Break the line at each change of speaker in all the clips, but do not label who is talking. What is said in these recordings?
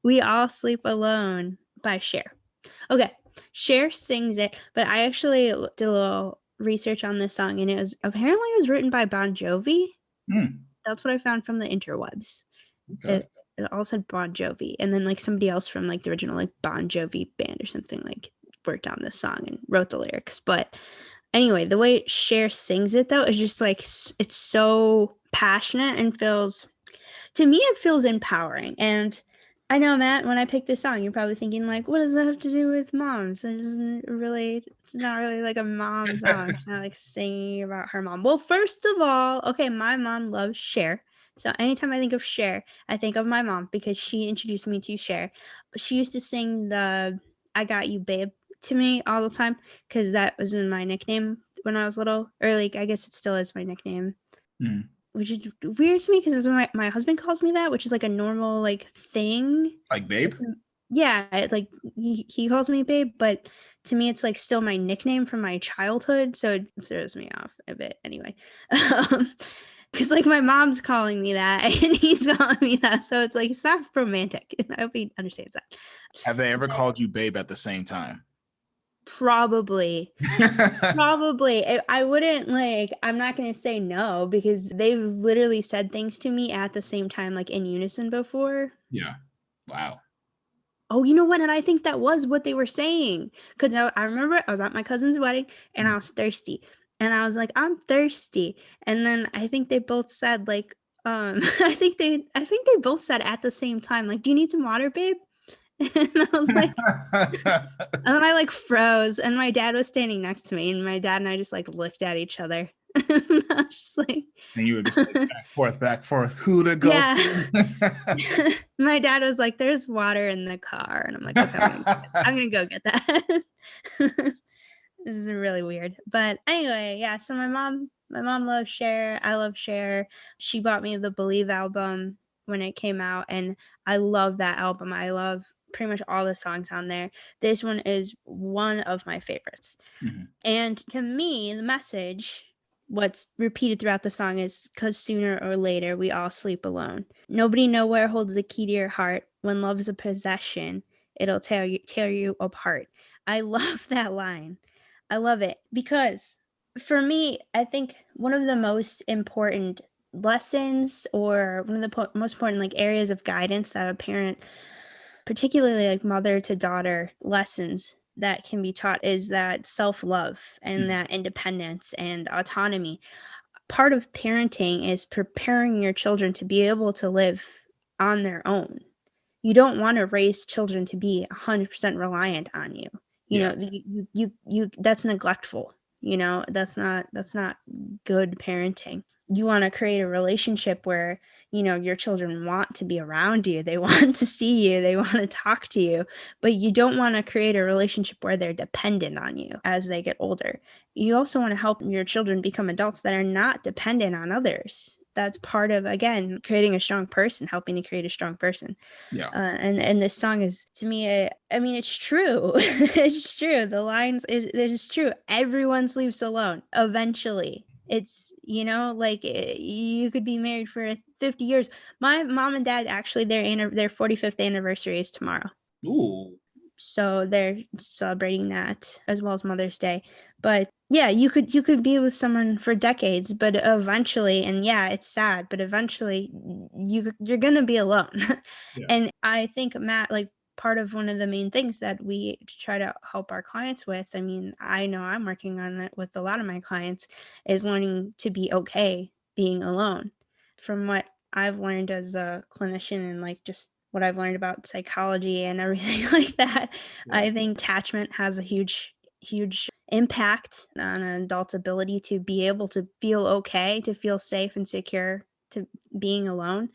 We All Sleep Alone by Cher. Okay, Cher sings it, but I actually did a little research on this song, and it was written by Bon Jovi.
Hmm.
That's what I found from the interwebs.
Okay.
It all said Bon Jovi, and then like somebody else from like the original like Bon Jovi band or something like worked on this song and wrote the lyrics. But anyway, the way Cher sings it though is just like it's so passionate and feels to me it feels empowering. And I know, Matt, when I picked this song, you're probably thinking like, what does that have to do with moms? It's not really like a mom song. She's not like singing about her mom. Well, first of all, okay, my mom loves Cher. So anytime I think of Cher, I think of my mom because she introduced me to Cher. She used to sing the I Got You Babe to me all the time because that was in my nickname when I was little, or like I guess it still is my nickname,
Hmm.
which is weird to me because my husband calls me that, which is like a normal like thing.
Like Babe?
It's, yeah, like he calls me babe, but to me it's like still my nickname from my childhood, so it throws me off a bit anyway. Because like my mom's calling me that and he's calling me that, so it's like it's not romantic. I hope he understands that.
Have they ever
But
called you Babe at the same time?
probably. Probably. I wouldn't like, I'm not going to say no because they've literally said things to me at the same time, like in unison before.
Yeah. Wow.
Oh, you know what? And I think that was what they were saying. Because I remember I was at my cousin's wedding and I was thirsty. And I was like, I'm thirsty. And then I think they both said, like, I think they both said at the same time, like, do you need some water, babe? And I was like, and then I like froze, and my dad was standing next to me, and my dad and I just like looked at each other. And I was just like,
And you were just like back forth. Who to go
yeah.
to?
My dad was like, "There's water in the car," and I'm like, "Okay, I'm gonna go get that." This is really weird, but anyway, yeah. So my mom loves Cher. I love Cher. She bought me the Believe album when it came out, and I love that album. I love pretty much all the songs on there. This one is one of my favorites.
Mhm.
And to me, the message, what's repeated throughout the song is because sooner or later we all sleep alone. Nobody nowhere holds the key to your heart. When love's a possession, it'll tear you apart. I love that line. I love it because for me, I think one of the most important lessons or one of the most important like areas of guidance that a parent, particularly like mother to daughter lessons that can be taught, is that self-love and
Mhm.
that independence and autonomy. Part of parenting is preparing your children to be able to live on their own. You don't want to raise children to be 100% reliant on you. You
Yeah.
know, that's neglectful. You know, that's not good parenting. You want to create a relationship where, you know, your children want to be around you. They want to see you. They want to talk to you, but you don't want to create a relationship where they're dependent on you as they get older. You also want to help your children become adults that are not dependent on others. That's part of, again, creating a strong person, helping to create a strong person.
Yeah.
And this song is to me, I mean, it's true. It's true. The lines, it is true. Everyone sleeps alone eventually. It's, you know, like you could be married for 50 years. My mom and dad actually their 45th anniversary is tomorrow.
Ooh.
So they're celebrating that as well as Mother's Day. But yeah, you could be with someone for decades, but eventually, and yeah, it's sad, but eventually you're gonna be alone.
Yeah.
And I think, Matt, like part of one of the main things that we try to help our clients with, I mean, I know I'm working on it with a lot of my clients, is learning to be okay being alone. From what I've learned as a clinician and like just what I've learned about psychology and everything like that,
Yeah.
I think attachment has a huge impact on an adult's ability to be able to feel okay, to feel safe and secure to being alone.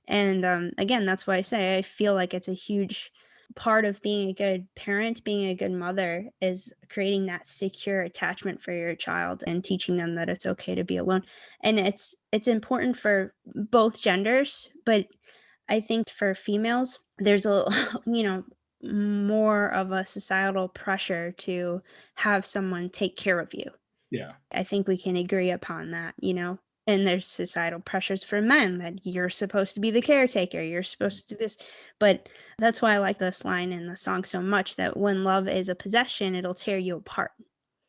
And again, that's why I say I feel like it's a huge part of being a good parent, being a good mother, is creating that secure attachment for your child and teaching them that it's okay to be alone. And it's important for both genders, but I think for females, there's a you know, more of a societal pressure to have someone take care of you.
Yeah.
I think we can agree upon that, you know? And there's societal pressures for men that you're supposed to be the caretaker, you're supposed to do this. But that's why I like this line in the song so much, that when love is a possession, it'll tear you apart.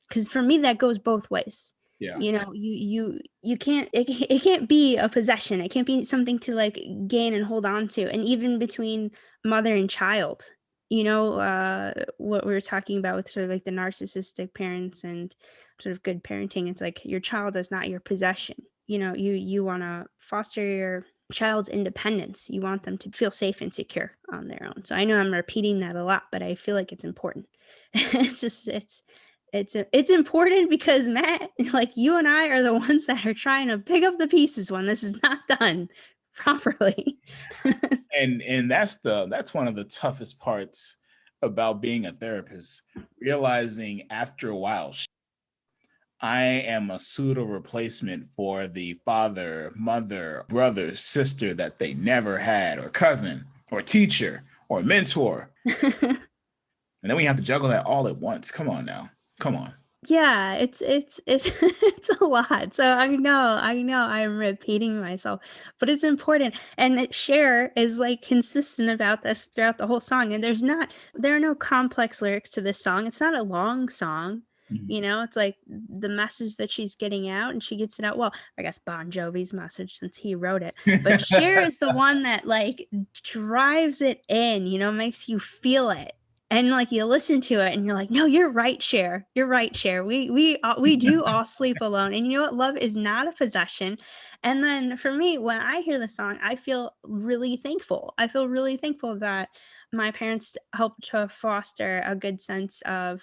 Because for me, that goes both ways.
Yeah.
You know, you can't, it can't be a possession. It can't be something to like gain and hold on to. And even between mother and child, you know, what we were talking about with sort of like the narcissistic parents and sort of good parenting, it's like your child is not your possession. You know, you want to foster your child's independence. You want them to feel safe and secure on their own. So I know I'm repeating that a lot, but I feel like it's important. It's just it's important because Matt, like you and I are the ones that are trying to pick up the pieces when this is not done properly.
And that's one of the toughest parts about being a therapist, realizing after a while, I am a pseudo replacement for the father, mother, brother, sister that they never had, or cousin, or teacher, or mentor. And then we have to juggle that all at once. Come on now. Come on.
Yeah, it's it's a lot. So I know I'm repeating myself, but it's important. And that Cher is like consistent about this throughout the whole song. And there are no complex lyrics to this song. It's not a long song.
Mhm.
You know, it's like the message that she's getting out, and she gets it out well. I guess Bon Jovi's message, since he wrote it. But Cher is the one that like drives it in, you know, makes you feel it. And like you listen to it and you're like, no, you're right, Cher. You're right, Cher. We do all sleep alone. And you know what? Love is not a possession. And then for me, when I hear the song, I feel really thankful. I feel really thankful that my parents helped to foster a good sense of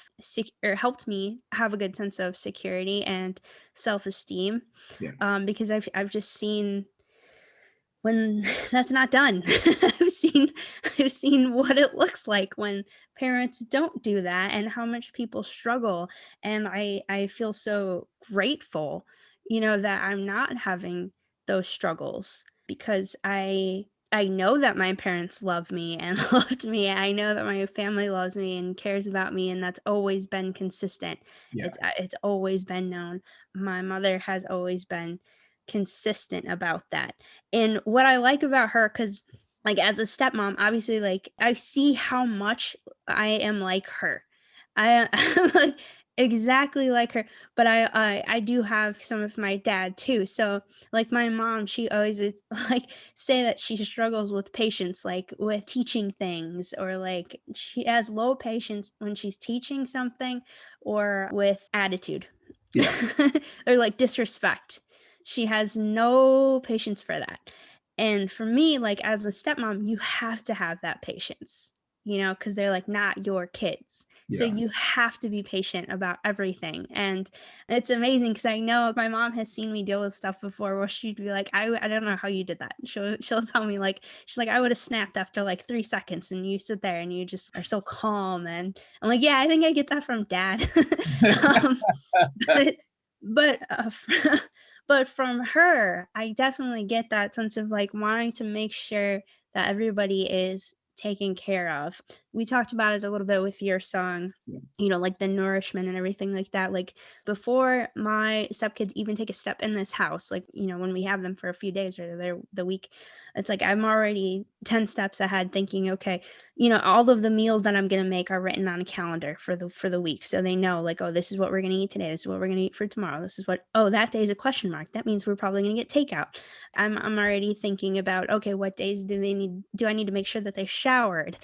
or helped me have a good sense of security and self-esteem.
Yeah.
Because I've just seen when that's not done. I've seen what it looks like when parents don't do that and how much people struggle. And I feel so grateful, you know, that I'm not having those struggles because I know that my parents love me and loved me. I know that my family loves me and cares about me, and that's always been consistent.
Yeah.
It's always been known. My mother has always been consistent about that. And what I like about her, because like as a stepmom, obviously, like I see how much I am like her. I'm like exactly like her, but I do have some of my dad too. So like my mom, she always is, like say that she struggles with patience, like with teaching things, or like she has low patience when she's teaching something, or with attitude.
Yeah.
Or like disrespect. She has no patience for that. And for me, like as a stepmom, you have to have that patience, you know, because they're like not your kids. So
Yeah.
you have to be patient about everything. And it's amazing because I know my mom has seen me deal with stuff before where she'd be like, I don't know how you did that. She'll tell me like, she's like, I would have snapped after like 3 seconds, and you sit there and you just are so calm. And I'm like, yeah, I think I get that from dad. um, but but but from her, I definitely get that sense of like wanting to make sure that everybody is taken care of. We talked about it a little bit with your song,
Yeah.
you know, like the nourishment and everything like that. Like before my stepkids even take a step in this house, like, you know, when we have them for a few days or they're the week, it's like I'm already 10 steps ahead thinking, okay, you know, all of the meals that I'm going to make are written on a calendar for the week. So they know like, oh, this is what we're going to eat today. This is what we're going to eat for tomorrow. This is what, oh, that day is a question mark. That means we're probably going to get takeout. I'm already thinking about, okay, what days do I need to make sure that they showered?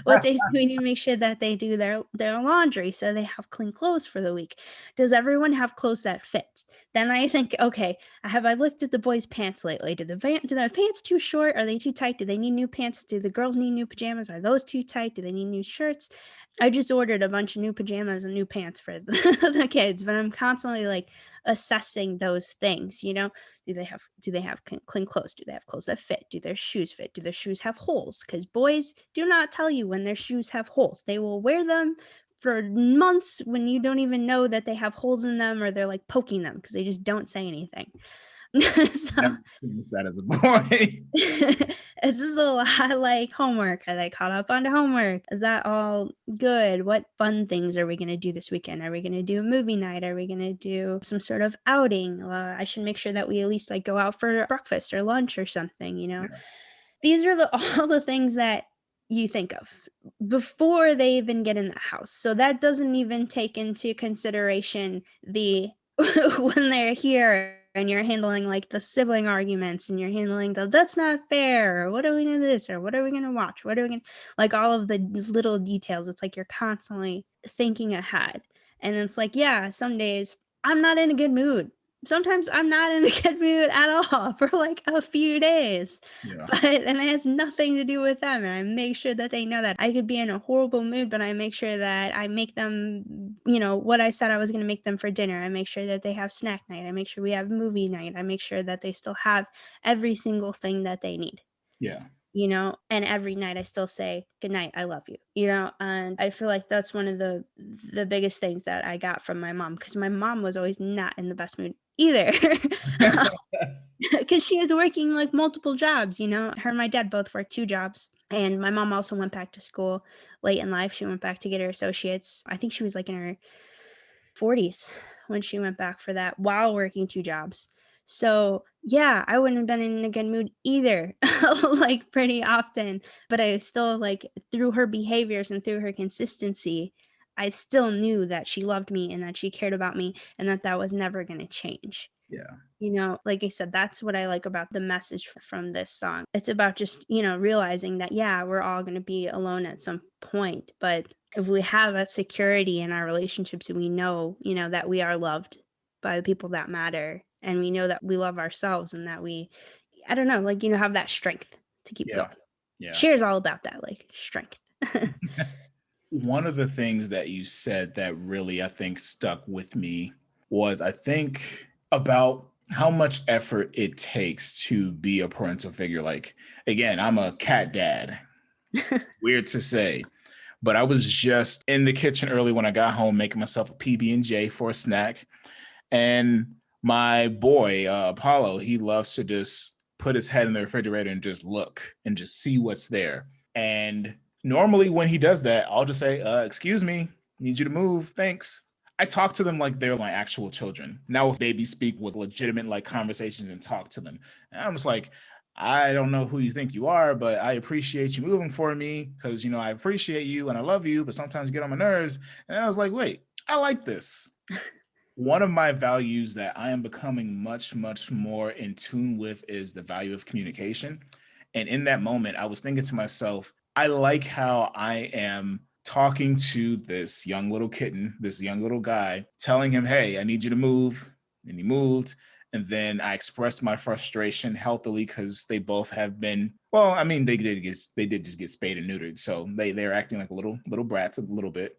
What days do we need to make sure that they do their laundry so they have clean clothes for the week? Does everyone have clothes that fit? Then I think, okay, have I looked at the boys' pants lately? Do the pants too short? Are they too tight? Do they need new pants? Do the girls need new pajamas? Are those too tight? Do they need new shirts? I just ordered a bunch of new pajamas and new pants for the kids, but I'm constantly like assessing those things, you know? Do they have clean clothes? Do they have clothes that fit? Do their shoes fit? Do their shoes have holes? Because boys do not tell you when their shoes have holes. They will wear them for months when you don't even know that they have holes in them, or they're like poking them because they just don't say anything. So
Never experienced that as a boy.
it's just a lot like homework. Are they caught up on homework? Is that all good? What fun things are we going to do this weekend? Are we going to do a movie night? Are we going to do some sort of outing? I should make sure that we at least like go out for breakfast or lunch or something, you know?
Yeah.
These are all the things that you think of before they even get in the house. So that doesn't even take into consideration the when they're here and you're handling like the sibling arguments and you're handling the that's not fair or what are we gonna do this or what are we gonna watch? What are we gonna like all of the little details. It's like you're constantly thinking ahead. And it's like, yeah, some days I'm not in a good mood. Sometimes I'm not in a good mood at all for like a few days.
Yeah.
But and it has nothing to do with them, and I make sure that they know that. I could be in a horrible mood, but I make sure that I make them, you know, what I said I was gonna make them for dinner. I make sure that they have snack night. I make sure we have movie night. I make sure that they still have every single thing that they need,
Yeah.
you know? And every night I still say, "Good night, I love you," you know? And I feel like that's one of the biggest things that I got from my mom, because my mom was always not in the best mood either. Because she was working like multiple jobs, you know. Her and my dad both worked two jobs. And my mom also went back to school late in life. She went back to get her associates. I think she was like in her 40s when she went back for that while working two jobs. So, yeah, I wouldn't have been in a good mood either, like pretty often. But I still, like, through her behaviors and through her consistency, I still knew that she loved me and that she cared about me and that that was never going to change.
Yeah.
You know, like I said, that's what I like about the message from this song. It's about just, you know, realizing that, yeah, we're all going to be alone at some point. But if we have a security in our relationships and we know, you know, that we are loved by the people that matter and we know that we love ourselves and that we, I don't know, like, you know, have that strength to keep
Yeah.
going.
Yeah.
Cheers all about that, like strength.
One of the things that you said that really, I think, stuck with me was I think about how much effort it takes to be a parental figure. Like, again, I'm a cat dad. Weird to say, but I was just in the kitchen early when I got home making myself a PB&J for a snack. And my boy, Apollo, he loves to just put his head in the refrigerator and just look and just see what's there. And normally when he does that, I'll just say, excuse me, need you to move. Thanks. I talk to them like they're my actual children. Now, if babies speak with legitimate like conversations and talk to them, and I'm just like, I don't know who you think you are, but I appreciate you moving for me because, you know, I appreciate you and I love you, but sometimes you get on my nerves. And I was like, wait, I like this. One of my values that I am becoming much, much more in tune with is the value of communication. And in that moment, I was thinking to myself, I like how I am talking to this young little kitten, this young little guy, telling him, hey, I need you to move. And he moved. And then I expressed my frustration healthily because they both have been, well, I mean, they did just get spayed and neutered. So they're acting like little brats a little bit,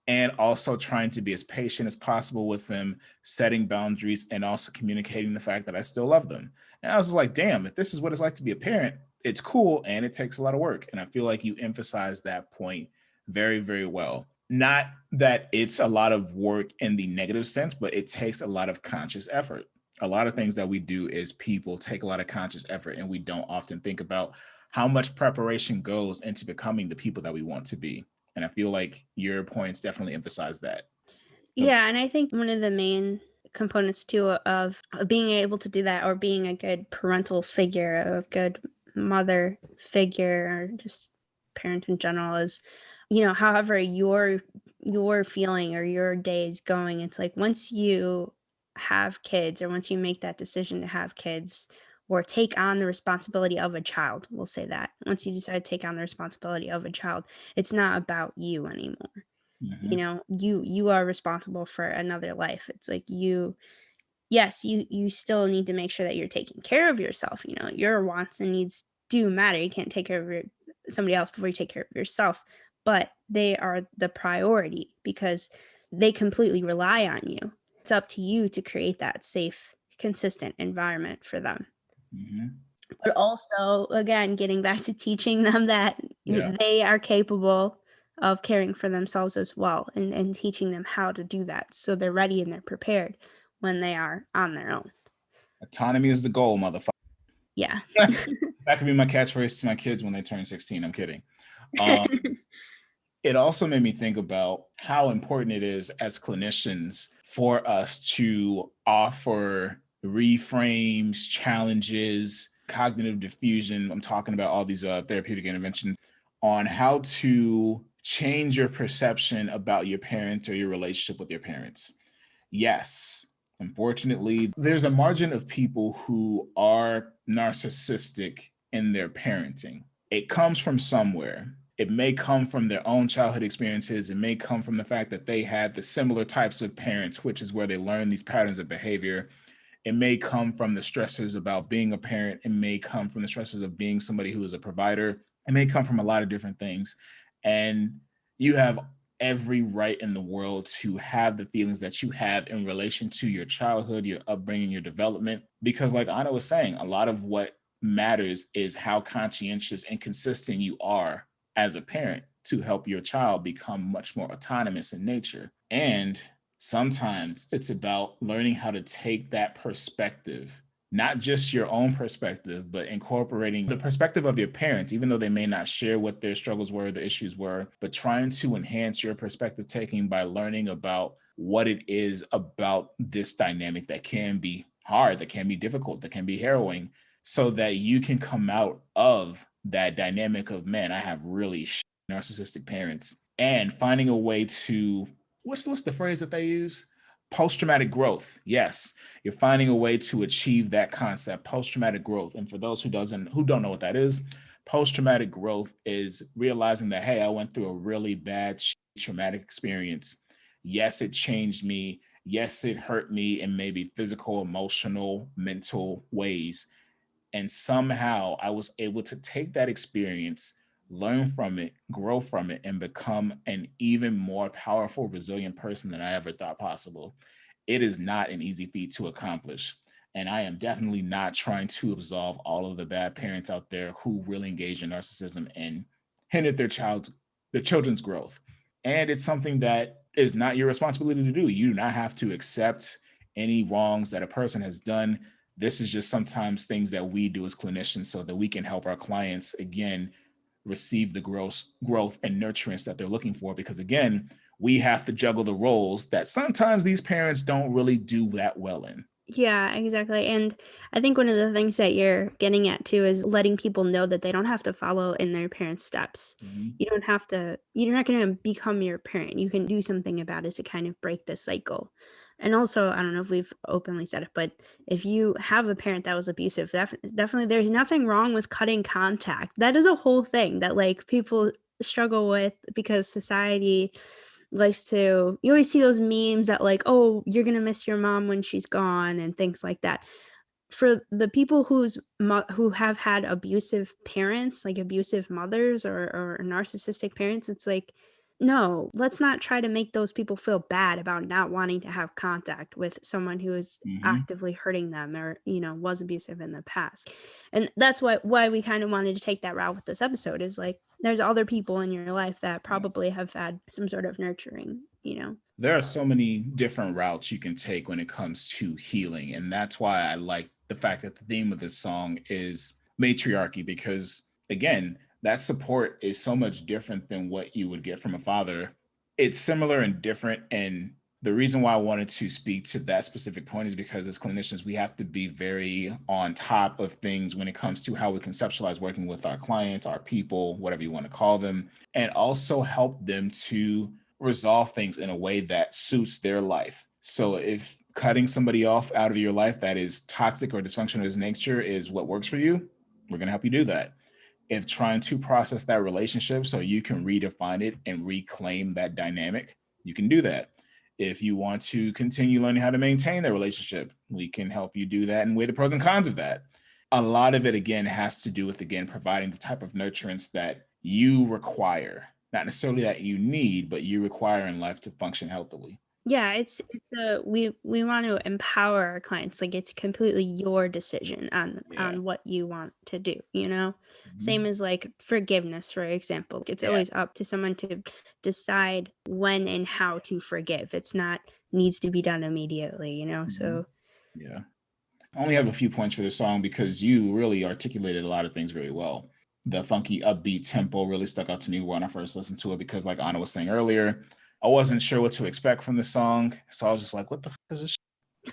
and also trying to be as patient as possible with them, setting boundaries, and also communicating the fact that I still love them. And I was like, damn, if this is what it's like to be a parent, it's cool and it takes a lot of work. And I feel like you emphasize that point very, very well. Not that it's a lot of work in the negative sense, but it takes a lot of conscious effort. A lot of things that we do as people take a lot of conscious effort, and we don't often think about how much preparation goes into becoming the people that we want to be. And I feel like your points definitely emphasize that. So,
Yeah, and I think one of the main components too of being able to do that or being a good parental figure, a good mother figure, or just parent in general is, you know, however your feeling or your day is going, it's like once you have kids or once you make that decision to have kids or take on the responsibility of a child, we'll say that. Once you decide to take on the responsibility of a child, it's not about you anymore. You
mhm,
know, you are responsible for another life. It's like you yes, you still need to make sure that you're taking care of yourself, you know, your wants and needs do matter. You can't take care of somebody else before you take care of yourself, but they are the priority because they completely rely on you. It's up to you to create that safe, consistent environment for them.
mhm.
But also, again, getting back to teaching them that
Yeah.
they are capable of caring for themselves as well and teaching them how to do that so they're ready and they're prepared when they are on their own.
Autonomy is the goal, motherfucker.
Yeah.
That could be my catchphrase to my kids when they turn 16. I'm kidding. Um, it also made me think about how important it is as clinicians for us to offer reframes, challenges, cognitive diffusion. I'm talking about all these therapeutic interventions on how to change your perception about your parents or your relationship with your parents. Yes, unfortunately, there's a margin of people who are narcissistic in their parenting. It comes from somewhere. It may come from their own childhood experiences. It may come from the fact that they had the similar types of parents, which is where they learn these patterns of behavior. It may come from the stressors about being a parent. It may come from the stressors of being somebody who is a provider. It may come from a lot of different things. And you have every right in the world to have the feelings that you have in relation to your childhood, your upbringing, your development. Because, like Anna was saying, a lot of what matters is how conscientious and consistent you are as a parent to help your child become much more autonomous in nature. And sometimes it's about learning how to take that perspective, not just your own perspective, but incorporating the perspective of your parents, even though they may not share what their struggles were, the issues were, but trying to enhance your perspective taking by learning about what it is about this dynamic that can be hard, that can be difficult, that can be harrowing, so that you can come out of that dynamic of, man, I have really narcissistic parents, and finding a way to, what's the phrase that they use? Post-traumatic growth. Yes, you're finding a way to achieve that concept, post-traumatic growth. And for those who don't know what that is, post-traumatic growth is realizing that, hey, I went through a really bad traumatic experience. Yes, it changed me. Yes, it hurt me in maybe physical, emotional, mental ways. And somehow I was able to take that experience, learn from it, grow from it, and become an even more powerful, resilient person than I ever thought possible. It is not an easy feat to accomplish. And I am definitely not trying to absolve all of the bad parents out there who really engage in narcissism and hindered their children's growth. And it's something that is not your responsibility to do. You do not have to accept any wrongs that a person has done. This is just sometimes things that we do as clinicians so that we can help our clients, again, receive the growth and nurturance that they're looking for. Because again, we have to juggle the roles that sometimes these parents don't really do that well in.
Yeah, exactly. And I think one of the things that you're getting at too is letting people know that they don't have to follow in their parents' steps.
Mm-hmm.
You don't have to, you're not going to become your parent. You can do something about it to kind of break the cycle. And also, I don't know if we've openly said it, but if you have a parent that was abusive, definitely there's nothing wrong with cutting contact. That is a whole thing that like people struggle with because society likes to, you always see those memes that like, oh, you're gonna miss your mom when she's gone and things like that. For the people who have had abusive parents, like abusive mothers or narcissistic parents, it's like, no, let's not try to make those people feel bad about not wanting to have contact with someone who is
Mm-hmm.
actively hurting them or was abusive in the past. And that's why we kind of wanted to take that route with this episode, is like there's other people in your life that probably have had some sort of nurturing.
There are so many different routes you can take when it comes to healing. And that's why I like the fact that the theme of this song is matriarchy, because again, that support is so much different than what you would get from a father. It's similar and different. And the reason why I wanted to speak to that specific point is because as clinicians, we have to be very on top of things when it comes to how we conceptualize working with our clients, our people, whatever you want to call them, and also help them to resolve things in a way that suits their life. So if cutting somebody off out of your life that is toxic or dysfunctional as nature is what works for you, we're going to help you do that. If trying to process that relationship so you can redefine it and reclaim that dynamic, you can do that. If you want to continue learning how to maintain that relationship, we can help you do that and weigh the pros and cons of that. A lot of it, again, has to do with, again, providing the type of nurturance that you require, not necessarily that you need, but you require in life to function healthily.
Yeah, it's a we want to empower our clients. Like it's completely your decision on
Yeah.
what you want to do. Same
Mhm.
as like forgiveness, for example. It's
Yeah.
always up to someone to decide when and how to forgive. It's not needs to be done immediately.
Mhm.
So
Yeah. I only have a few points for this song because you really articulated a lot of things very well. The funky upbeat tempo really stuck out to me when I first listened to it because, like Anna was saying earlier, I wasn't sure what to expect from this song. So I was just like, what the fuck is this?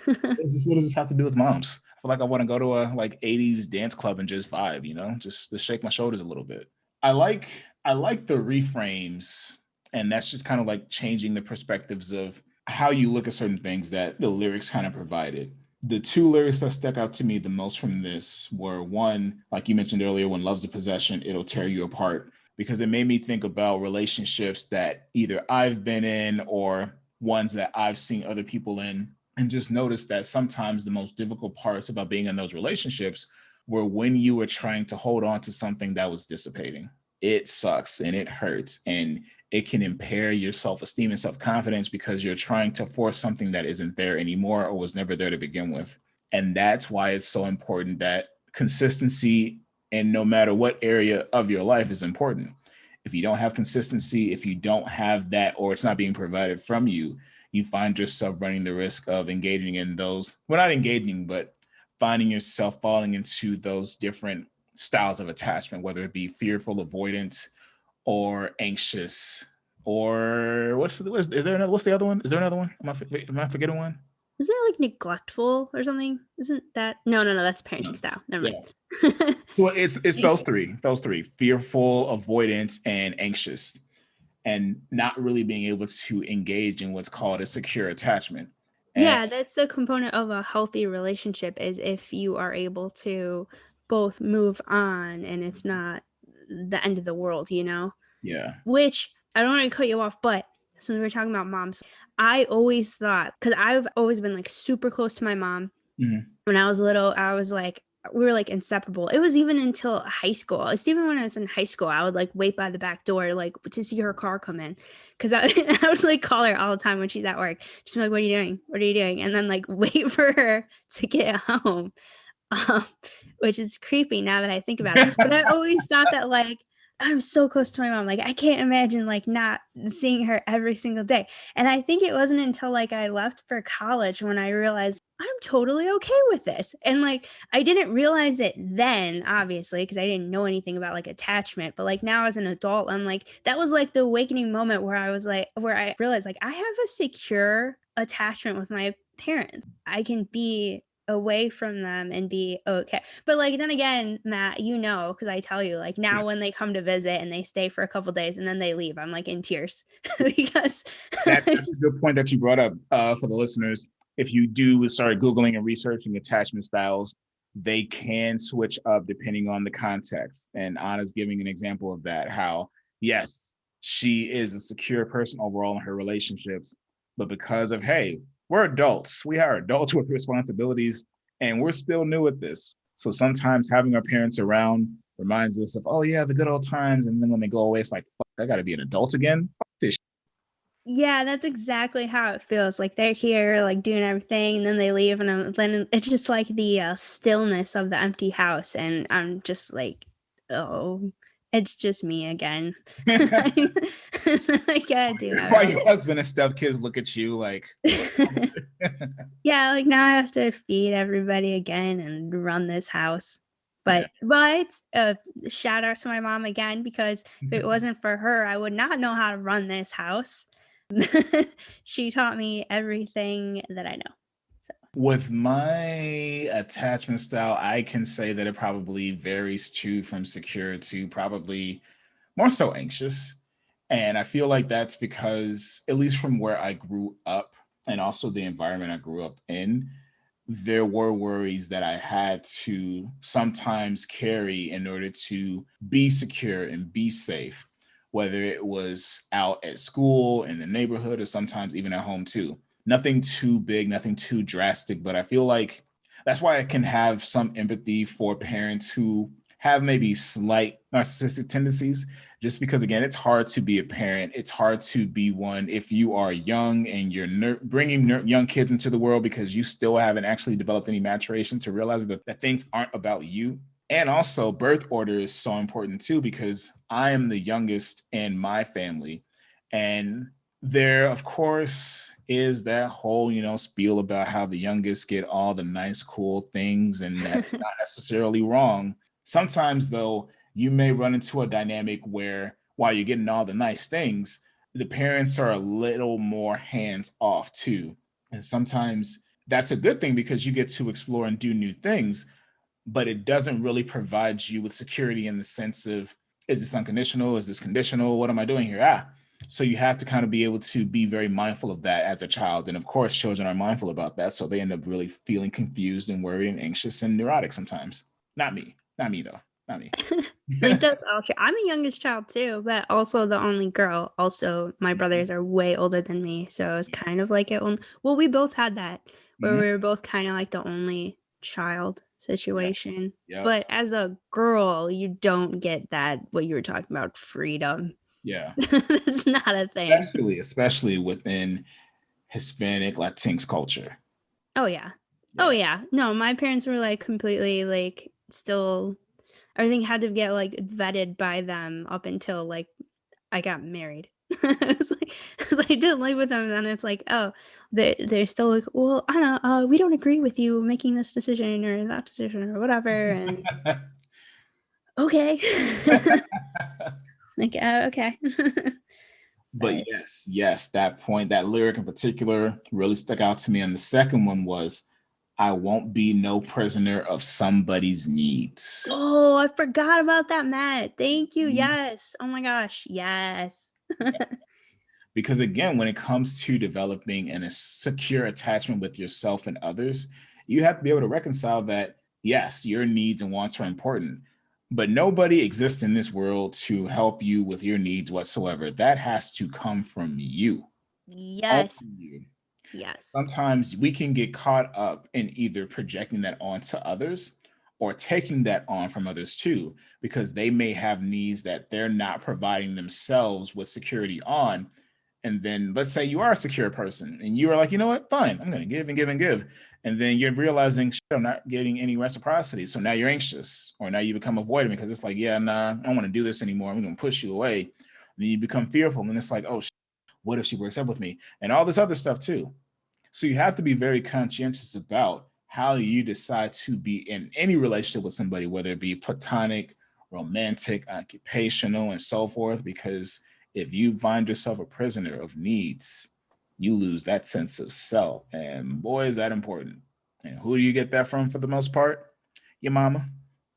What does this have to do with moms? I feel like I want to go to a like 80s dance club and just vibe, just shake my shoulders a little bit. I like I like the reframes, and that's just kind of like changing the perspectives of how you look at certain things that the lyrics kind of provided. The two lyrics that stuck out to me the most from this were one, like you mentioned earlier, when love's a possession, it'll tear you apart. Because it made me think about relationships that either I've been in or ones that I've seen other people in, and just noticed that sometimes the most difficult parts about being in those relationships were when you were trying to hold on to something that was dissipating. It sucks and it hurts and it can impair your self-esteem and self-confidence because you're trying to force something that isn't there anymore or was never there to begin with. And that's why it's so important that consistency in no matter what area of your life is important. If you don't have consistency, if you don't have that, or it's not being provided from you, you find yourself running the risk of engaging in those, well, not engaging, but finding yourself falling into those different styles of attachment, whether it be fearful, avoidance, or anxious, or what's the other one? Is there another one? Am I forgetting one?
Isn't it like neglectful or something? Isn't that no, that's
No.
parenting style. Never
Yeah.
mind.
Well, it's those three: fearful, avoidance, and anxious, and not really being able to engage in what's called a secure attachment. And
Yeah, that's the component of a healthy relationship is if you are able to both move on and it's not the end of the world, you know?
yeah.
Which I don't want to cut you off, but since we're talking about moms, I always thought, because I've always been like super close to my mom.
Mm-hmm.
When I was little, I was like, we were like inseparable. It was even until high school. It's even when I was in high school, I would like wait by the back door, like to see her car come in. Cause I would like call her all the time when she's at work. She'd be like, what are you doing? What are you doing? And then like wait for her to get home. Um, which is creepy now that I think about it. But I always thought that like I'm so close to my mom. Like I can't imagine like not seeing her every single day. And I think it wasn't until like I left for college when I realized I'm totally okay with this. And like I didn't realize it then, obviously, because I didn't know anything about like attachment. But like now as an adult, I'm like, that was like the awakening moment where I was like, where I realized like I have a secure attachment with my parents. I can be away from them and be okay. But like then again, Matt, you know, because I tell you, like
Yeah.
now when they come to visit and they stay for a couple days and then they leave, I'm like in tears because
That's a good point that you brought up for the listeners. If you do start Googling and researching attachment styles, they can switch up depending on the context. And Anna's giving an example of that, how, yes, she is a secure person overall in her relationships, but because of, hey, we're adults, we are adults with responsibilities, and we're still new at this. So sometimes having our parents around reminds us of, oh, yeah, the good old times. And then when they go away, it's like, fuck, I got to be an adult again. Fuck this.
yeah, that's exactly how it feels. Like they're here, like doing everything, and then they leave, and then it's just like the stillness of the empty house, and I'm just like, oh, it's just me again. I gotta do
While
that.
your husband and stepkids look at you like, what?
Yeah, like now I have to feed everybody again and run this house.
Yeah.
But shout out to my mom again because if it wasn't for her, I would not know how to run this house. She taught me everything that I know. So
With my attachment style, I can say that it probably varies too from secure to probably more so anxious. And I feel like that's because, at least from where I grew up and also the environment I grew up in, there were worries that I had to sometimes carry in order to be secure and be safe, whether it was out at school, in the neighborhood, or sometimes even at home too. Nothing too big, nothing too drastic, but I feel like that's why I can have some empathy for parents who have maybe slight narcissistic tendencies, just because again it's hard to be a parent, it's hard to be one if you are young and you're bringing young kids into the world because you still haven't actually developed any maturation to realize that things aren't about you. And also birth order is so important too because I am the youngest in my family, and There, of course, is that whole, spiel about how the youngest get all the nice, cool things, and that's not necessarily wrong. Sometimes, though, you may run into a dynamic where while you're getting all the nice things, the parents are a little more hands off too. And sometimes that's a good thing because you get to explore and do new things, but it doesn't really provide you with security in the sense of, is this unconditional? Is this conditional? What am I doing here? So you have to kind of be able to be very mindful of that as a child. And of course, children are mindful about that. So they end up really feeling confused and worried and anxious and neurotic sometimes. Not me though. Not me.
It does also. I'm a youngest child too, but also the only girl. Also, my brothers are way older than me, so it was kind of like it. Well, we both had that where
Mhm.
we were both kind of like the only child
Yeah.
situation.
Yep.
But as a girl, you don't get that what you were talking about, freedom.
Yeah.
That's not a thing.
Especially within Hispanic Latinx culture.
Oh yeah. Oh
Yeah.
yeah. No, my parents were like completely like still everything had to get like vetted by them up until like I got married. It's like, 'cause I didn't live with them, and then it's like, oh, they're still like, well, I don't know, we don't agree with you making this decision or that decision or whatever, and okay, like okay,
But
but
yes, that point, that lyric in particular really stuck out to me. And the second one was, I won't be no prisoner of somebody's needs.
oh, I forgot about that, Matt. Thank you.
Mhm.
Yes. Oh my gosh. Yes.
Because again, when it comes to developing a secure attachment with yourself and others, you have to be able to reconcile that, yes, your needs and wants are important, but nobody exists in this world to help you with your needs whatsoever. That has to come from you, only
Yes.
you.
Yes.
Sometimes we can get caught up in either projecting that onto others or taking that on from others too, because they may have needs that they're not providing themselves with security on. And then let's say you are a secure person and you are like, you know what, fine, I'm going to give and give and give. And then you're realizing, shit, I'm not getting any reciprocity. So now you're anxious, or now you become avoidant because it's like, yeah, nah, I don't want to do this anymore. I'm going to push you away. Then you become fearful. And it's like, oh, shit, what if she breaks up with me? And all this other stuff too. So you have to be very conscientious about how you decide to be in any relationship with somebody, whether it be platonic, romantic, occupational, and so forth. Because if you find yourself a prisoner of needs, you lose that sense of self. And boy, is that important. And who do you get that from for the most part? Your mama.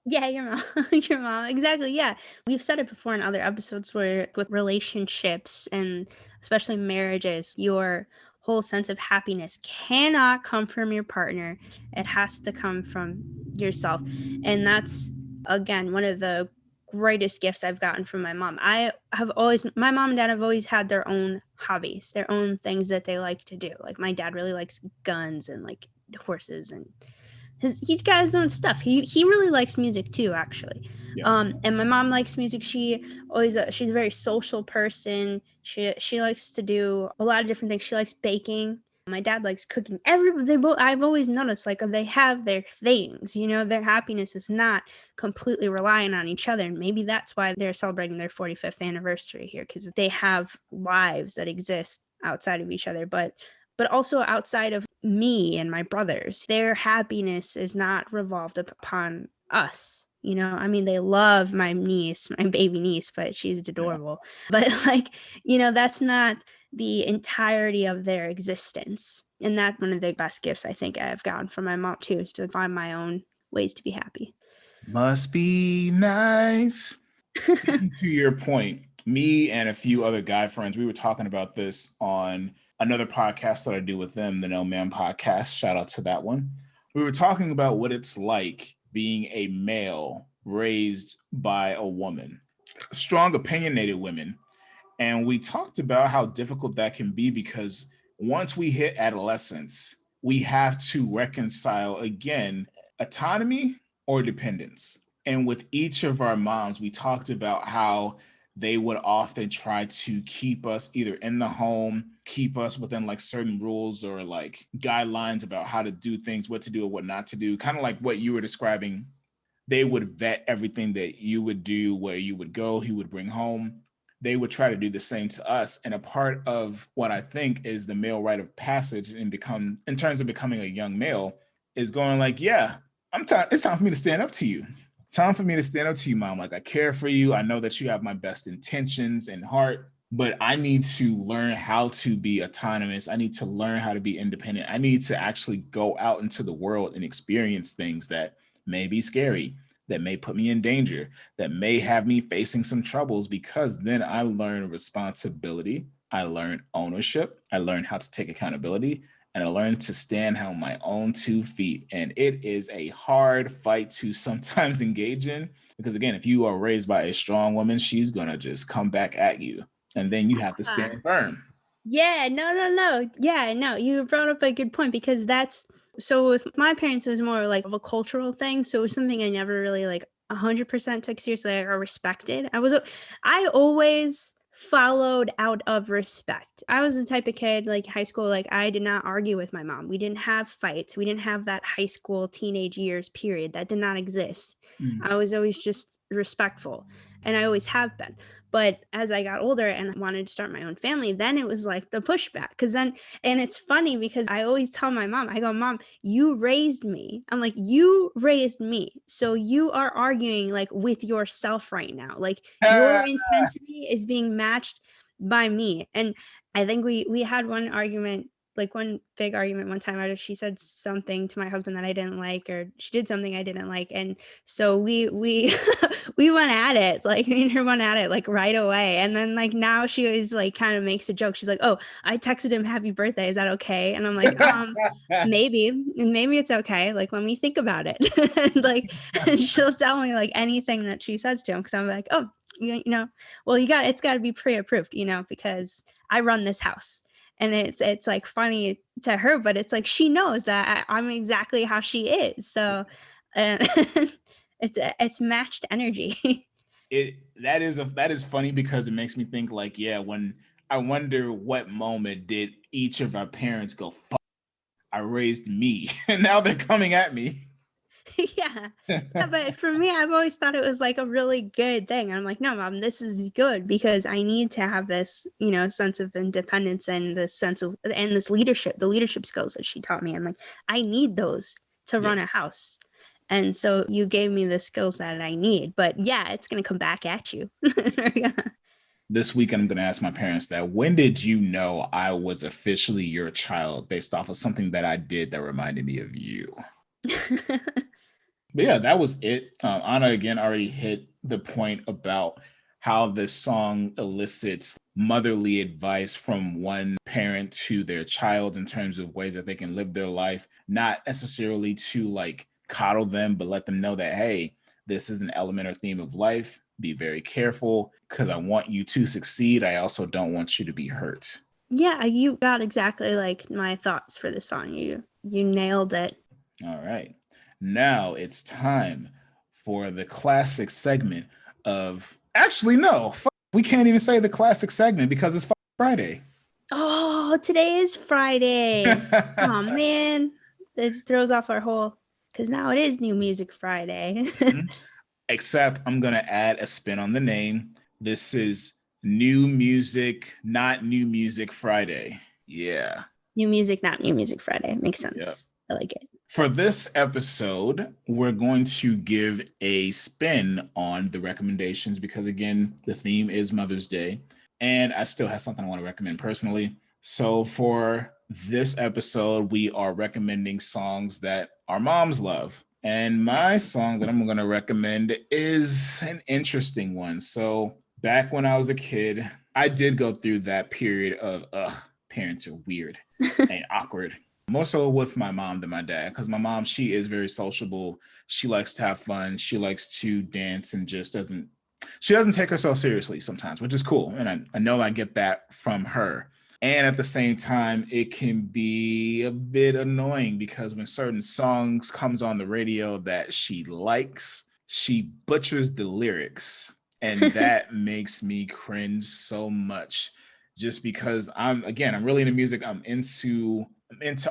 Yeah, your mom. Your mom. Exactly. Yeah. We've said it before in other episodes where with relationships and especially marriages, your whole sense of happiness cannot come from your partner. It has to come from yourself. And that's again one of the greatest gifts I've gotten from my mom. My mom and dad have always had their own hobbies, their own things that they like to do. Like my dad really likes guns and like horses and he's got his own stuff. He really likes music too, actually.
Yeah.
And my mom likes music. She's a very social person. She likes to do a lot of different things. She likes baking. My dad likes cooking. I've always noticed like they have their things. Their happiness is not completely relying on each other. And maybe that's why they're celebrating their 45th anniversary here, because they have lives that exist outside of each other. But also outside of me and my brothers. Their happiness is not revolved upon us. I mean, they love my niece, my baby niece, but she's
Yeah.
adorable. But like, that's not the entirety of their existence. And that's one of the best gifts I think I've gotten from my mom too, is to find my own ways to be happy.
Must be nice. Speaking to your point, me and a few other guy friends, we were talking about this on another podcast that I do with them, the No Man podcast. Shout out to that one. We were talking about what it's like being a male raised by a woman, strong, opinionated women. And we talked about how difficult that can be because once we hit adolescence, we have to reconcile again autonomy or dependence. And with each of our moms, we talked about how they would often try to keep us either in the home, keep us within like certain rules or like guidelines about how to do things, what to do or what not to do. Kind of like what you were describing. They would vet everything that you would do, where you would go, he would bring home. they would try to do the same to us. And a part of what I think is the male rite of passage in terms of becoming a young male is going like, yeah, it's time for me to stand up to you. Time for me to stand up to you, mom. Like, I care for you. I know that you have my best intentions in heart, but I need to learn how to be autonomous. I need to learn how to be independent. I need to actually go out into the world and experience things that may be scary, that may put me in danger, that may have me facing some troubles, because then I learn responsibility. I learn ownership. I learn how to take accountability, and I learned to stand on my own 2 feet. And it is a hard fight to sometimes engage in, because again, if you are raised by a strong woman, she's going to just come back at you. And then you have to stand firm.
Yeah, no. Yeah, no, you brought up a good point, because that's so with my parents, it was more like of a cultural thing. So it was something I never really like 100% took seriously or respected. I always followed out of respect. I was the type of kid, like high school, like I did not argue with my mom. We didn't have fights. We didn't have that high school teenage years period. That did not exist. I was always just respectful, and I always have been. But as I got older and wanted to start my own family, then it was like the pushback. Because then, and it's funny because I always tell my mom, I go, Mom, you raised me. I'm like, you raised me. So you are arguing like with yourself right now. Like your intensity is being matched by me. And I think we had one argument, like one big argument one time out of she said something to my husband that I didn't like, or she did something I didn't like. And so we we went at it, like me and her went at it like right away. And then like now she always like kind of makes a joke. She's like, oh, I texted him happy birthday. Is that okay? And I'm like, maybe it's okay. Like, let me think about it. And like, and she'll tell me like anything that she says to him. Cause I'm like, oh, you know, well, it's got to be pre-approved, you know, because I run this house. And it's like funny to her, but it's like she knows that I'm exactly how she is. So it's matched energy.
That is funny, because it makes me think like, yeah, when I wonder what moment did each of our parents go, fuck, I raised me, and now they're coming at me.
Yeah. Yeah, but for me, I've always thought it was like a really good thing. And I'm like, no, mom, this is good because I need to have this, you know, sense of independence and this sense of and this leadership, the leadership skills that she taught me. I'm like, I need those to
Yeah.
run a house. And so you gave me the skills that I need. But yeah, it's gonna come back at you.
This week, I'm going to ask my parents that, when did you know I was officially your child based off of something that I did that reminded me of you? But yeah, that was it. Anna again already hit the point about how this song elicits motherly advice from one parent to their child in terms of ways that they can live their life, not necessarily to like coddle them, but let them know that, hey, this is an element or theme of life. Be very careful, because I want you to succeed. I also don't want you to be hurt.
Yeah, you got exactly like my thoughts for the song. You nailed it.
All right. Now it's time for the classic segment of. Actually, no. We can't even say the classic segment because it's Friday.
Oh, today is Friday. Oh man, this throws off our whole, because now it is New Music Friday.
Except I'm going to add a spin on the name. This is New Music, not New Music Friday. Yeah.
New music, not New Music Friday. Makes sense.
Yep.
I like it.
For this episode, we're going to give a spin on the recommendations because, again, the theme is Mother's Day, and I still have something I want to recommend personally. So for this episode, we are recommending songs that our moms love. And my song that I'm going to recommend is an interesting one. So back when I was a kid, I did go through that period of, parents are weird and awkward. More so with my mom than my dad, because my mom, she is very sociable. She likes to have fun. She likes to dance and just doesn't take herself seriously sometimes, which is cool. And I know I get that from her. And at the same time, it can be a bit annoying because when certain songs comes on the radio that she likes, she butchers the lyrics. And that makes me cringe so much, just because I'm really into music. I'm into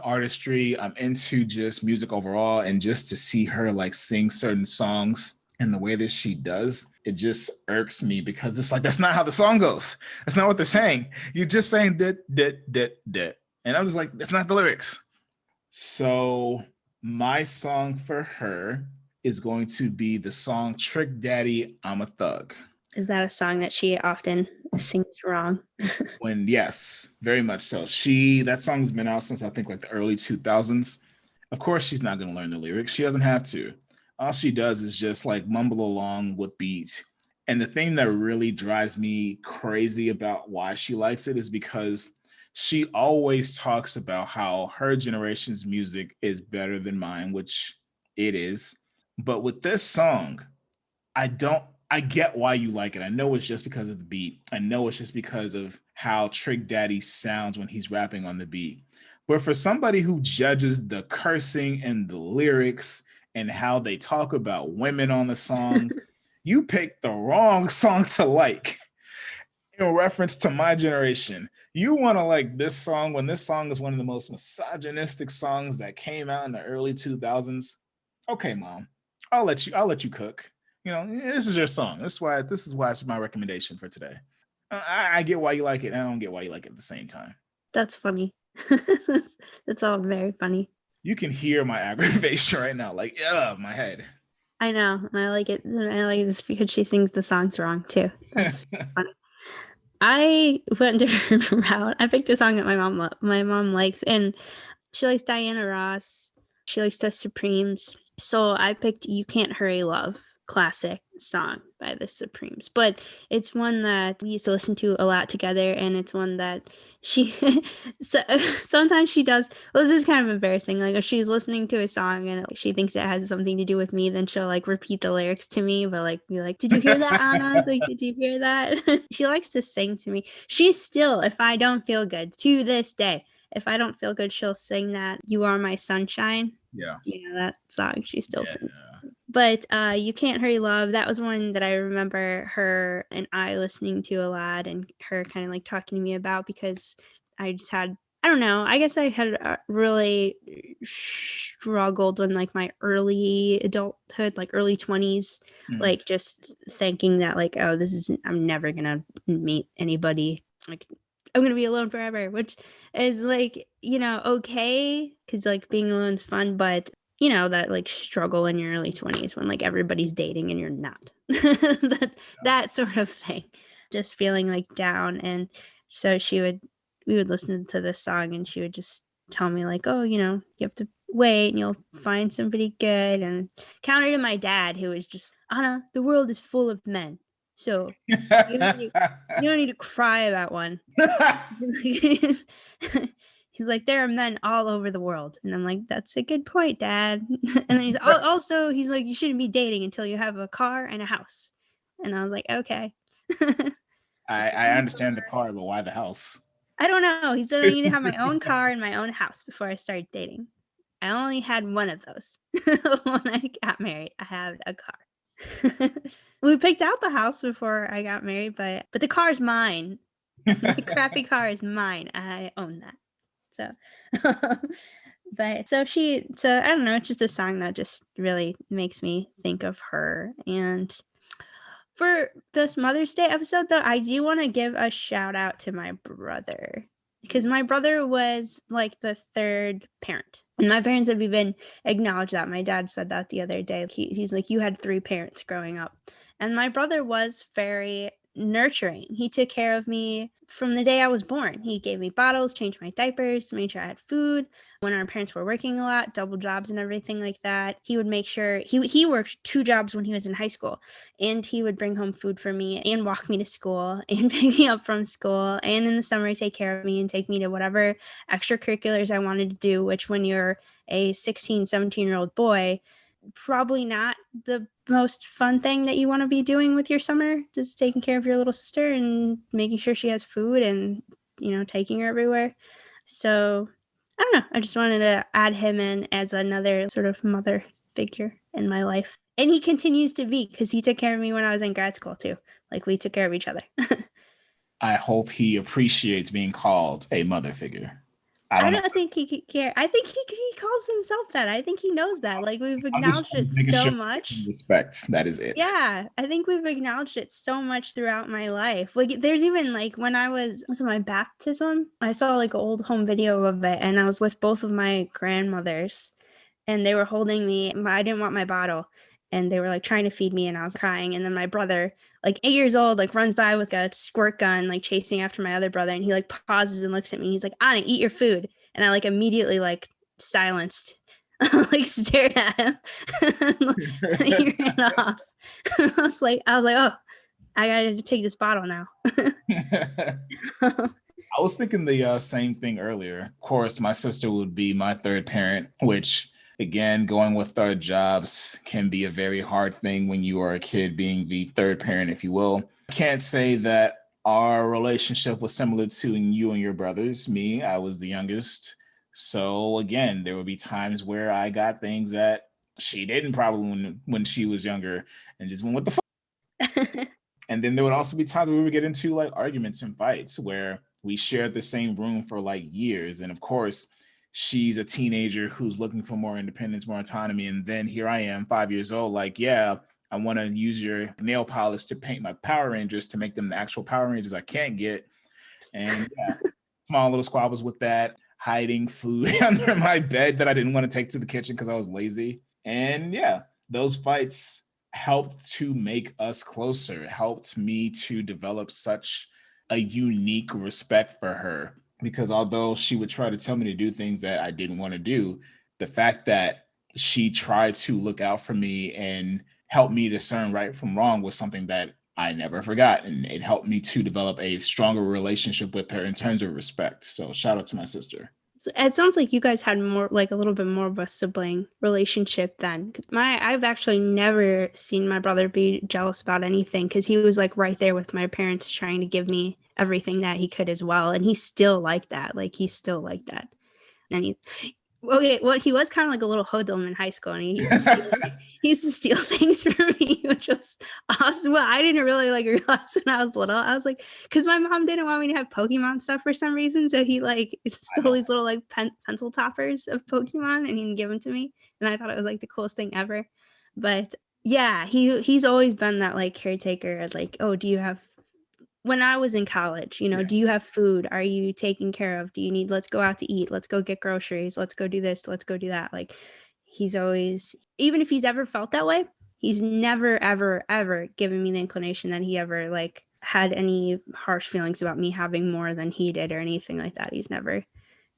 artistry. I'm into just music overall. And just to see her like sing certain songs And the way that she does, it just irks me because it's like, that's not how the song goes. That's not what they're saying. You're just saying that, that, that, that. And I'm just like, that's not the lyrics. So my song for her is going to be the song Trick Daddy, I'm a Thug.
Is that a song that she often sings wrong?
When, yes, very much so. That song's been out since I think like the early 2000s. Of course, she's not going to learn the lyrics. She doesn't have to. All she does is just like mumble along with beat. And the thing that really drives me crazy about why she likes it is because she always talks about how her generation's music is better than mine, which it is. But with this song, I don't I get why you like it. I know it's just because of the beat. I know it's just because of how Trick Daddy sounds when he's rapping on the beat. But for somebody who judges the cursing and the lyrics and how they talk about women on the song, you picked the wrong song to like in reference to my generation. You want to like this song when this song is one of the most misogynistic songs that came out in the early 2000s. Okay, mom. I'll let you cook. This is your song. This is why it's my recommendation for today. I get why you like it, and I don't get why you like it at the same time.
That's funny. That's all very funny.
You can hear my aggravation right now, like, my head.
I know, and I like it. I like this because she sings the songs wrong too. That's funny. I went a different route. I picked a song that my mom likes, and she likes Diana Ross. She likes the Supremes. So I picked "You Can't Hurry Love," classic song by the Supremes. But it's one that we used to listen to a lot together, and it's one that she so, sometimes she does. Well, this is kind of embarrassing. Like if she's listening to a song and she thinks it has something to do with me, then she'll like repeat the lyrics to me, but like be like, "Did you hear that, Anna? Like, did you hear that?" She likes to sing to me. She's still, if I don't feel good to this day, if I don't feel good, she'll sing that "You Are My Sunshine."
Yeah.
You know that song? She still
Yeah.
sings. But "You Can't Hurry Love," that was one that I remember her and I listening to a lot, and her kind of like talking to me about, because I just had, I don't know, I guess I had really struggled in like my early adulthood, like early 20s, like just thinking that like, oh, I'm never gonna meet anybody, like I'm gonna be alone forever, which is like, okay, because like being alone is fun, but that like struggle in your early 20s when like everybody's dating and you're not. that sort of thing. Just feeling like down. And so we would listen to this song, and she would just tell me like, oh, you have to wait and you'll find somebody good. And counter to my dad, who was just, Anna, the world is full of men. So you don't need to cry about one. He's like, there are men all over the world. And I'm like, that's a good point, Dad. And then he's like, you shouldn't be dating until you have a car and a house. And I was like, okay.
I understand the car, but why the house?
I don't know. He said I need to have my own car and my own house before I started dating. I only had one of those. When I got married, I had a car. We picked out the house before I got married, but the car's mine. The crappy car is mine. I own that. So, so I don't know. It's just a song that just really makes me think of her. And for this Mother's Day episode, though, I do want to give a shout out to my brother, because my brother was like the third parent. And my parents have even acknowledged that. My dad said that the other day. He's like, you had three parents growing up. And my brother was very nurturing. He took care of me from the day I was born. He gave me bottles, changed my diapers, made sure I had food. When our parents were working a lot, double jobs and everything like that, he would make sure he worked two jobs when he was in high school, and he would bring home food for me and walk me to school and pick me up from school, and in the summer take care of me and take me to whatever extracurriculars I wanted to do, which when you're a 16, 17-year-old boy, probably not the most fun thing that you want to be doing with your summer, just taking care of your little sister and making sure she has food and, taking her everywhere. So I don't know. I just wanted to add him in as another sort of mother figure in my life. And he continues to be, because he took care of me when I was in grad school too. Like we took care of each other.
I hope he appreciates being called a mother figure. I
I
don't know.
don't think he could care. I think he calls himself that. I think he knows that. Like we've
I'm
acknowledged it
just making
so
sure
much.
respect. That is it.
Yeah, I think we've acknowledged it so much throughout my life. Like there's even like when I was in my baptism, I saw like an old home video of it and I was with both of my grandmothers and they were holding me. I didn't want my bottle and they were like trying to feed me and I was crying. And then my brother, like 8 years old, like runs by with a squirt gun, like chasing after my other brother. And he like pauses and looks at me. He's like, Anna, eat your food. And I like immediately like silenced, like stared at him and he ran off. I was like, oh, I gotta take this bottle now.
I was thinking the same thing earlier. Of course, my sister would be my third parent, which, again, going with third jobs can be a very hard thing when you are a kid being the third parent, if you will. I can't say that our relationship was similar to you and your brothers. Me, I was the youngest. So, again, there would be times where I got things that she didn't probably when she was younger and just went, what the fuck? And then there would also be times where we would get into like arguments and fights where we shared the same room for like years. And of course, she's a teenager who's looking for more independence, more autonomy. And then here I am, 5 years old, like, yeah, I want to use your nail polish to paint my Power Rangers to make them the actual Power Rangers I can't get. And yeah, small little squabbles with that, hiding food under my bed that I didn't want to take to the kitchen because I was lazy. And yeah, those fights helped to make us closer, helped me to develop such a unique respect for her. Because although she would try to tell me to do things that I didn't want to do, the fact that she tried to look out for me and help me discern right from wrong was something that I never forgot. And it helped me to develop a stronger relationship with her in terms of respect. So shout out to my sister.
It sounds like you guys had more, like a little bit more of a sibling relationship then. I've actually never seen my brother be jealous about anything because he was like right there with my parents trying to give me everything that he could as well. And he's still like that. Like he's still like that. And okay, well, he was kind of like a little hoodlum in high school, and he used to steal things from me, which was awesome. Well, I didn't really like realize when I was little. I was like, because my mom didn't want me to have Pokemon stuff for some reason, so he like stole these little like pencil toppers of Pokemon, and he'd give them to me, and I thought it was like the coolest thing ever. But yeah, he's always been that like caretaker, like, oh, do you have when I was in college,
Yeah.
do you have food? Are you taken care of? Do you need, let's go out to eat. Let's go get groceries. Let's go do this. Let's go do that. Like he's always, even if he's ever felt that way, he's never, ever, ever given me the inclination that he ever like had any harsh feelings about me having more than he did or anything like that. He's never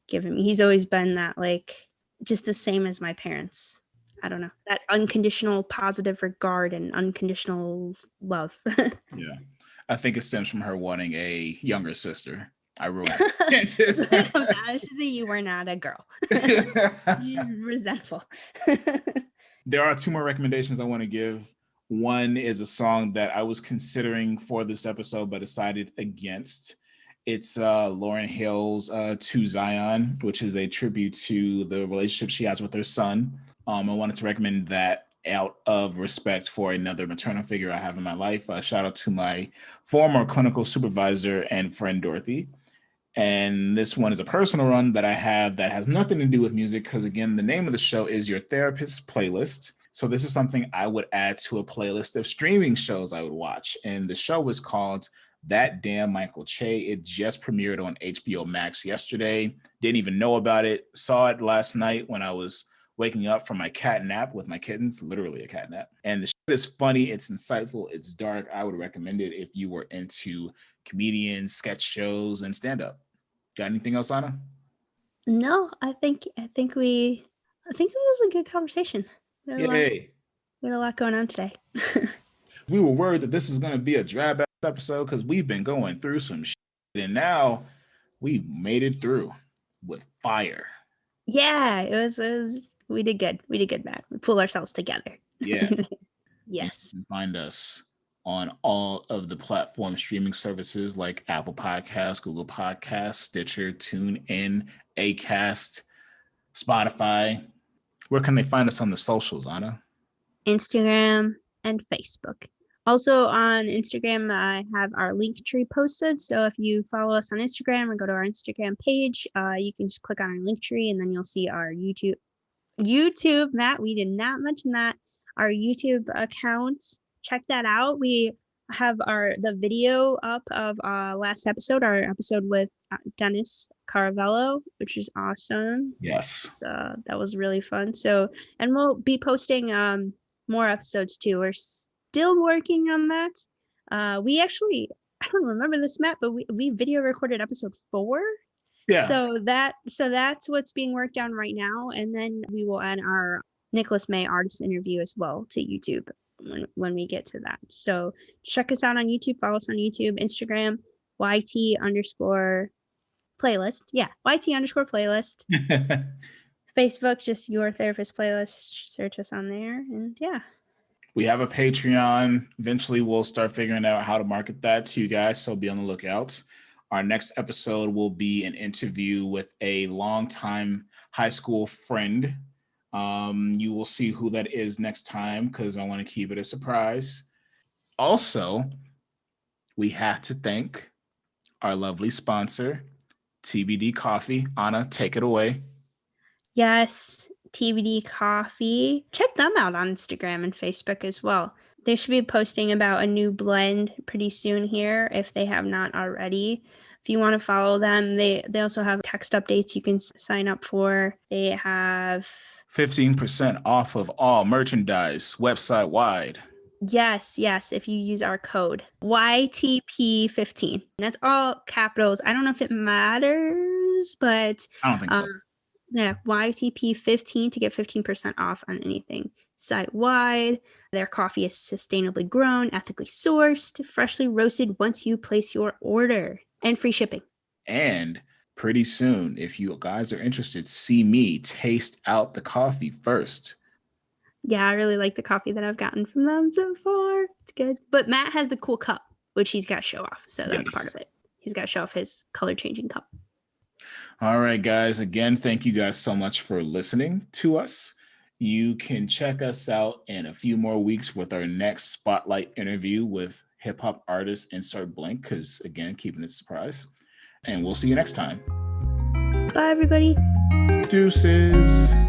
given me, he's always been that like just the same as my parents. I don't know, that unconditional positive regard and unconditional love.
Yeah. I think it stems from her wanting a younger sister. I ruined
So it comes
it.
out. It's just that you were not a girl. You're resentful.
There are two more recommendations I want to give. One is a song that I was considering for this episode, but decided against. It's Lauryn Hill's To Zion, which is a tribute to the relationship she has with her son. I wanted to recommend that out of respect for another maternal figure I have in my life. Shout out to my former clinical supervisor and friend, Dorothy. And this one is a personal run that I have that has nothing to do with music because, again, the name of the show is Your Therapist Playlist. So this is something I would add to a playlist of streaming shows I would watch. And the show is called That Damn Michael Che. It just premiered on HBO Max yesterday. Didn't even know about it. Saw it last night when I was waking up from my cat nap with my kittens, literally a cat nap. And the show is funny. It's insightful. It's dark. I would recommend it if you were into comedians, sketch shows, and stand-up. Got anything else, Anna?
No, I think this was a good conversation. We had a lot,
Yay.
we had a lot going on today.
We were worried that this is going to be a drab ass episode because we've been going through some shit, and now we made it through with fire.
Yeah, we did good. We did good, Matt. We pulled ourselves together.
Yeah. And you can
Yes.
find us on all of the platform streaming services like Apple Podcasts, Google Podcasts, Stitcher, TuneIn, Acast, Spotify. Where can they find us on the socials, Anna?
Instagram and Facebook. Also on Instagram, I have our link tree posted. So if you follow us on Instagram or go to our Instagram page, you can just click on our link tree and then you'll see our YouTube, Matt, we did not mention that. Our YouTube account, check that out. We have the video up of last episode, our episode with Dennis Caravello, which is awesome.
Yes.
That was really fun. So, and we'll be posting more episodes too. We're still working on that. We actually, I don't remember this, Matt, but we video recorded episode 4.
Yeah.
So that's what's being worked on right now, and then we will add our Nicholas May artist interview as well to YouTube when we get to that. So check us out on YouTube, follow us on YouTube, Instagram, YT_playlist. Yeah, YT_playlist. Facebook, just Your Therapist Playlist. Search us on there, and yeah.
We have a Patreon. Eventually, we'll start figuring out how to market that to you guys, so be on the lookout. Our next episode will be an interview with a longtime high school friend. You will see who that is next time because I want to keep it a surprise. Also, we have to thank our lovely sponsor, TBD Coffee. Anna, take it away.
Yes, TBD Coffee. Check them out on Instagram and Facebook as well. They should be posting about a new blend pretty soon here if they have not already. If you want to follow them, they also have text updates you can sign up for. They have
15% off of all merchandise website wide.
Yes, if you use our code YTP15. That's all capitals. I don't know if it matters, but
I don't think so.
Yeah, YTP15 to get 15% off on anything site wide. Their coffee is sustainably grown, ethically sourced, freshly roasted once you place your order, and free shipping.
And pretty soon, if you guys are interested, see me taste out the coffee first.
Yeah, I really like the coffee that I've gotten from them so far. It's good. But Matt has the cool cup, which he's got to show off. So that's part of it. He's got to show off his color changing cup.
All right, guys. Again, thank you guys so much for listening to us. You can check us out in a few more weeks with our next spotlight interview with hip hop artist Insert Blank, because again, keeping it a surprise. And we'll see you next time.
Bye, everybody.
Deuces.